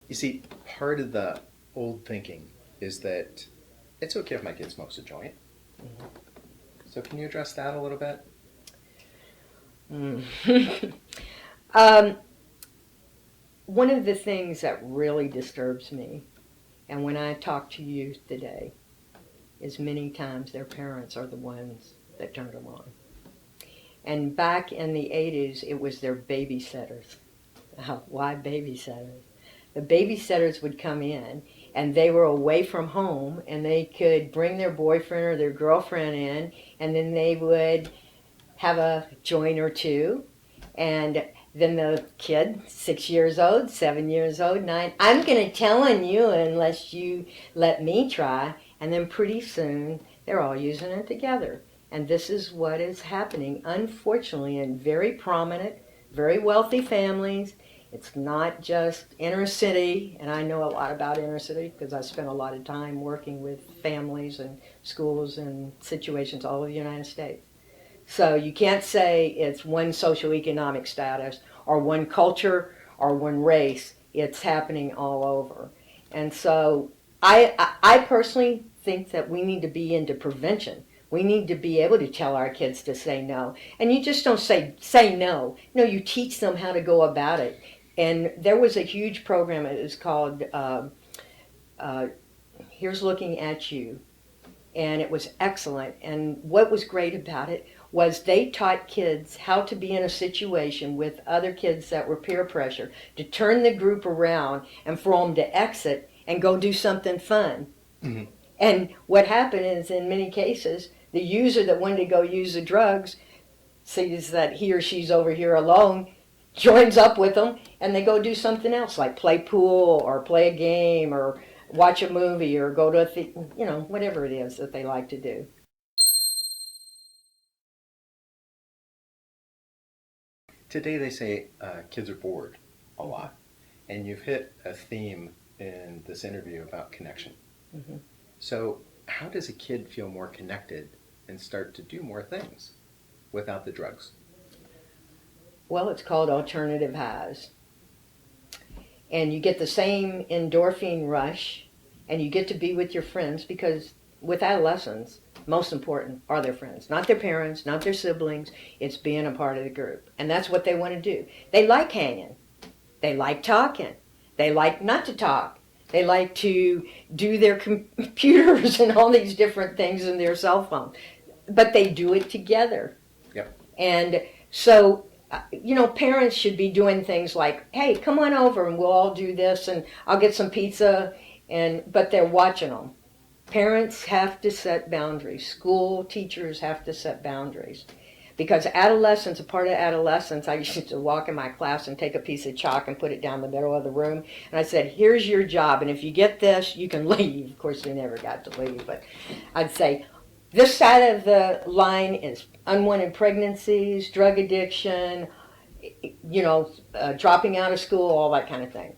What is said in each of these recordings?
You see, part of the old thinking is that it's okay if my kid smokes a joint. Mhm. So can you address that a little bit? Mm. um, One of the things that really disturbs me, and when I talk to youth today, is many times their parents are the ones that turned them on. And back in the 80s, it was their babysitters. Why babysitters? The babysitters would come in and they were away from home and they could bring their boyfriend or their girlfriend in and then they would have a joint or two. And then the kid, 6 years old, 7 years old, 9, I'm going to tell on you unless you let me try. And then pretty soon they're all using it together. And this is what is happening, unfortunately, in very prominent, very wealthy families. It's not just inner city, and I know a lot about inner city because I spent a lot of time working with families and schools and situations all over the United States. So you can't say it's one socioeconomic status or one culture or one race. It's happening all over. And so I personally think that we need to be into prevention. We need to be able to tell our kids to say no. And you just don't say no. No, you teach them how to go about it. And there was a huge program. It was called uh, Here's Looking at You, and it was excellent. And what was great about it was they taught kids how to be in a situation with other kids that were peer pressure, to turn the group around and for them to exit and go do something fun. Mm-hmm. And what happened is, in many cases, the user that wanted to go use the drugs sees that he or she's over here alone, joins up with them, and they go do something else, like play pool or play a game or watch a movie or go to whatever it is that they like to do. Today they say kids are bored a lot, and you've hit a theme in this interview about connection. Mm-hmm. So how does a kid feel more connected and start to do more things without the drugs? Well, it's called alternative highs. And you get the same endorphin rush, and you get to be with your friends because with adolescents, most important are their friends, not their parents, not their siblings. It's being a part of the group. And that's what they want to do. They like hanging, they like talking, they like not to talk. They like to do their computers and all these different things in their cell phone. But they do it together. Yep. And so, parents should be doing things like, hey, come on over and we'll all do this and I'll get some pizza. But they're watching them. Parents have to set boundaries. School teachers have to set boundaries. Because adolescence, a part of adolescence, I used to walk in my class and take a piece of chalk and put it down the middle of the room. And I said, here's your job. And if you get this, you can leave. Of course, they never got to leave. But I'd say, this side of the line is unwanted pregnancies, drug addiction, dropping out of school, all that kind of thing.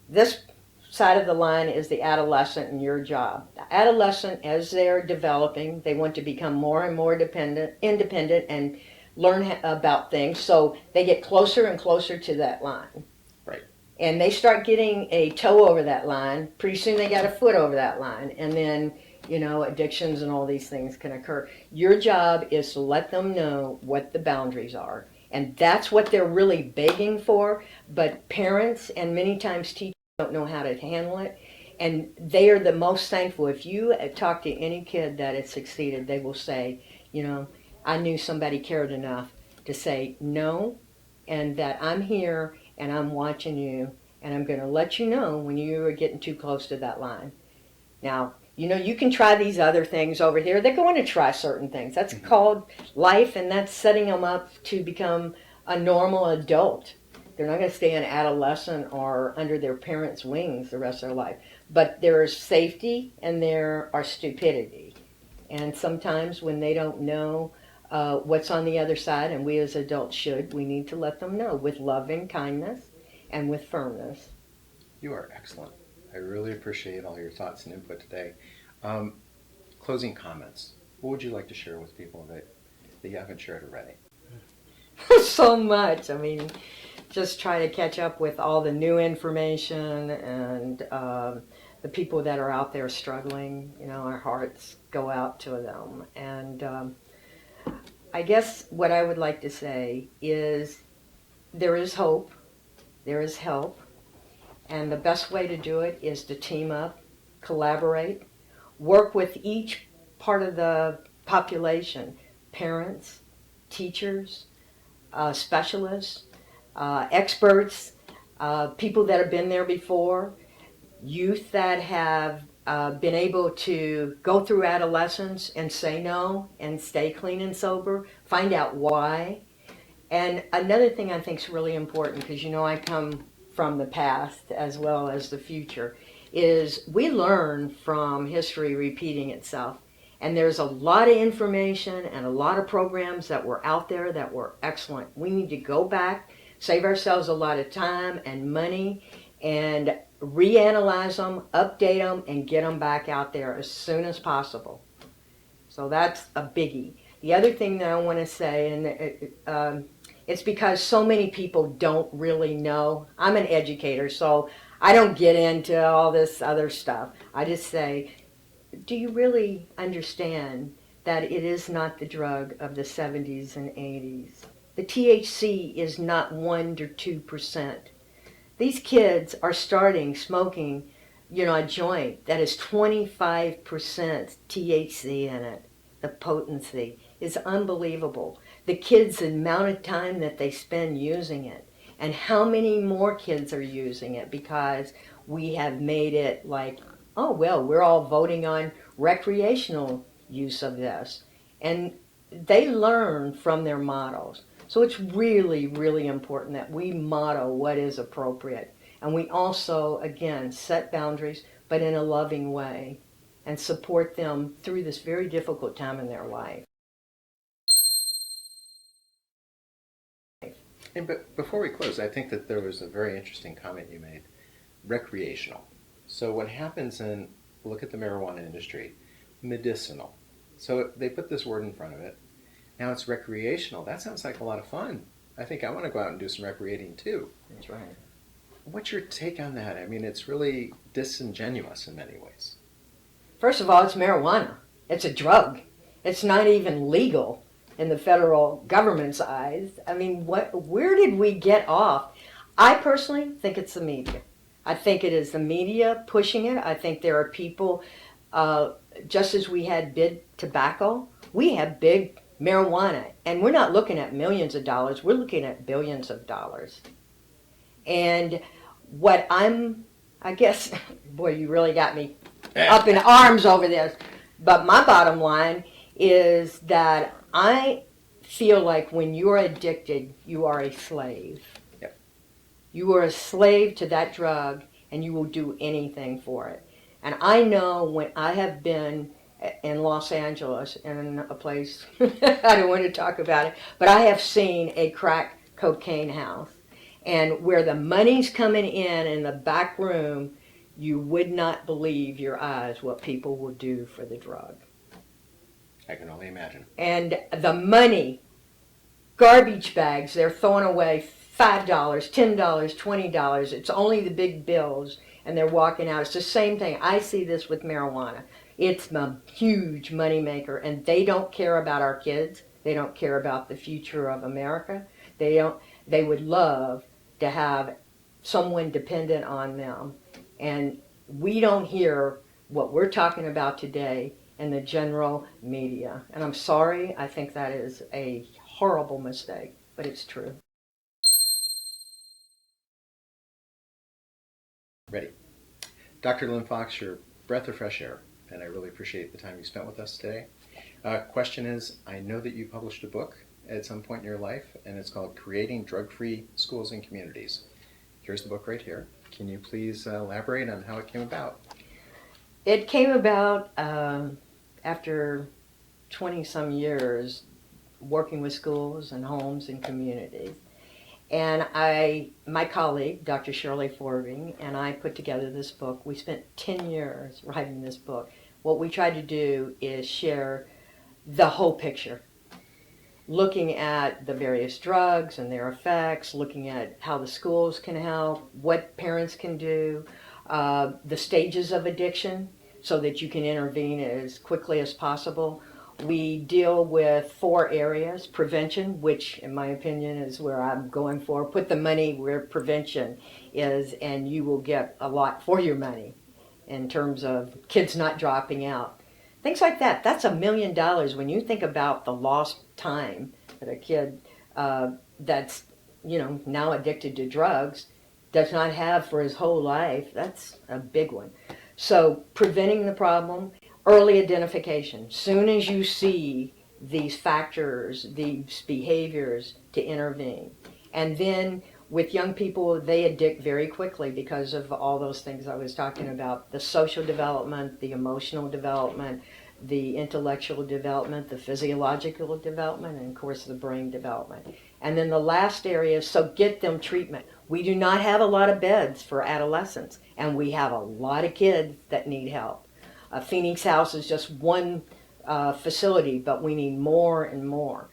This side of the line is the adolescent and your job. The adolescent, as they're developing, they want to become more and more independent and learn about things, so they get closer and closer to that line. Right. And they start getting a toe over that line. Pretty soon they got a foot over that line. And then, addictions and all these things can occur. Your job is to let them know what the boundaries are. And that's what they're really begging for. But parents and many times teachers don't know how to handle it. And they are the most thankful. If you talk to any kid that has succeeded, they will say, I knew somebody cared enough to say no, and that I'm here and I'm watching you, and I'm going to let you know when you are getting too close to that line. Now, you can try these other things over here. They're going to try certain things. That's called life, and that's setting them up to become a normal adult. They're not going to stay an adolescent or under their parents' wings the rest of their life. But there is safety and there are stupidity. And sometimes when they don't know what's on the other side, and we as adults should, we need to let them know with loving kindness and with firmness. You are excellent. I really appreciate all your thoughts and input today. Closing comments. What would you like to share with people that you haven't shared already? So much. I mean, just try to catch up with all the new information and the people that are out there struggling. You know, our hearts go out to them. And I guess what I would like to say is there is hope, there is help, and the best way to do it is to team up, collaborate, work with each part of the population, parents, teachers, specialists, experts, people that have been there before, youth that have been able to go through adolescence and say no and stay clean and sober, find out why. And another thing I think is really important, because you know I come from the past as well as the future, is we learn from history repeating itself. And there's a lot of information and a lot of programs that were out there that were excellent. We need to go back, save ourselves a lot of time and money, and reanalyze them, update them, and get them back out there as soon as possible. So that's a biggie. The other thing that I want to say, and it's because so many people don't really know. I'm an educator, so I don't get into all this other stuff. I just say, do you really understand that it is not the drug of the 70s and 80s? The THC is not 1 to 2%. These kids are starting smoking, you know, a joint that has 25% THC in it. The potency is unbelievable. The kids, the amount of time that they spend using it, and how many more kids are using it, because we have made it like, oh, well, we're all voting on recreational use of this. And they learn from their models. So it's really, really important that we model what is appropriate. And we also, again, set boundaries, but in a loving way, and support them through this very difficult time in their life. And but before we close, I think that there was a very interesting comment you made. Recreational. So what happens in, look at the marijuana industry, medicinal. So they put this word in front of it. Now it's recreational. That sounds like a lot of fun. I think I want to go out and do some recreating too. That's right. What's your take on that? I mean, it's really disingenuous in many ways. First of all, it's marijuana. It's a drug. It's not even legal in the federal government's eyes. I mean, where did we get off? I personally think it's the media. I think it is the media pushing it. I think there are people, just as we had big tobacco, we have big marijuana. And we're not looking at millions of dollars, we're looking at billions of dollars. And what I guess, boy, you really got me up in arms over this. But my bottom line is that I feel like when you're addicted, you are a slave. Yep. You are a slave to that drug, and you will do anything for it. And I know when I have been in Los Angeles, in a place, I don't want to talk about it, but I have seen a crack cocaine house. And where the money's coming in the back room, you would not believe your eyes what people will do for the drug. I can only imagine. And the money, garbage bags, they're throwing away $5, $10, $20. It's only the big bills, and they're walking out. It's the same thing. I see this with marijuana. It's a huge money maker, and they don't care about our kids. They don't care about the future of America. They would love to have someone dependent on them. And we don't hear what we're talking about today in the general media. And I'm sorry, I think that is a horrible mistake, but it's true. Ready. Dr. Lynn Fox, you're a breath of fresh air, and I really appreciate the time you spent with us today. Question is, I know that you published a book at some point in your life, and it's called Creating Drug-Free Schools and Communities. Here's the book right here. Can you please elaborate on how it came about? It came about after 20-some years working with schools and homes and communities. And my colleague, Dr. Shirley Forbing, and I put together this book. We spent 10 years writing this book. What we tried to do is share the whole picture. looking at the various drugs and their effects, looking at how the schools can help, what parents can do, the stages of addiction so that you can intervene as quickly as possible. We deal with 4 areas: prevention, which in my opinion is where I'm going for. Put the money where prevention is and you will get a lot for your money in terms of kids not dropping out. Things like that. That's $1 million when you think about the lost time that a kid that's now addicted to drugs does not have for his whole life. That's a big one. So preventing the problem, early identification. Soon as you see these factors, these behaviors, to intervene. And then with young people, they addict very quickly because of all those things I was talking about: the social development, the emotional development, the intellectual development, the physiological development, and of course the brain development. And then the last area is, so get them treatment. We do not have a lot of beds for adolescents, and we have a lot of kids that need help. Phoenix House is just one facility, but we need more and more.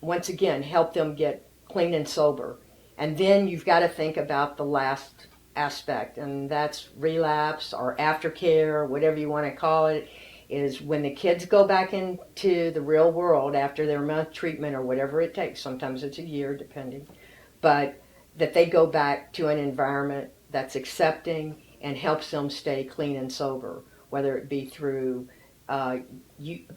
Once again, help them get clean and sober. And then you've got to think about the last aspect, and that's relapse or aftercare, whatever you want to call it, is when the kids go back into the real world after their month treatment or whatever it takes. Sometimes it's a year, depending. But that they go back to an environment that's accepting and helps them stay clean and sober, whether it be through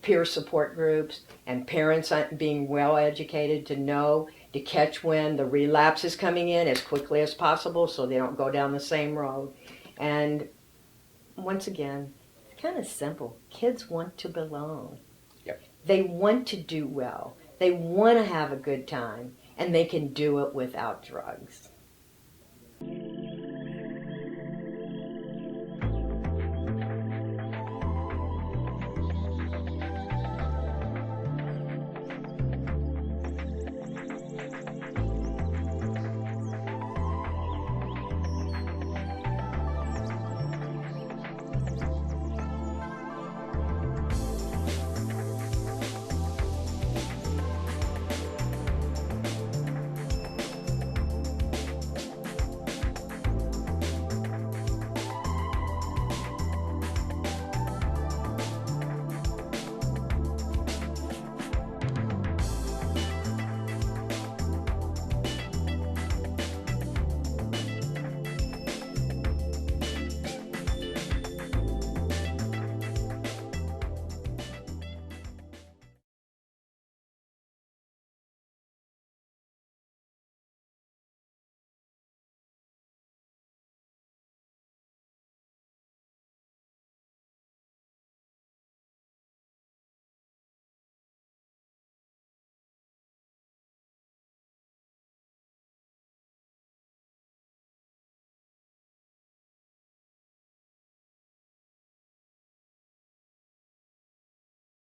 peer support groups and parents being well educated to know to catch when the relapse is coming in as quickly as possible so they don't go down the same road. And once again, it's kind of simple. Kids want to belong. Yep. They want to do well. They want to have a good time, and they can do it without drugs.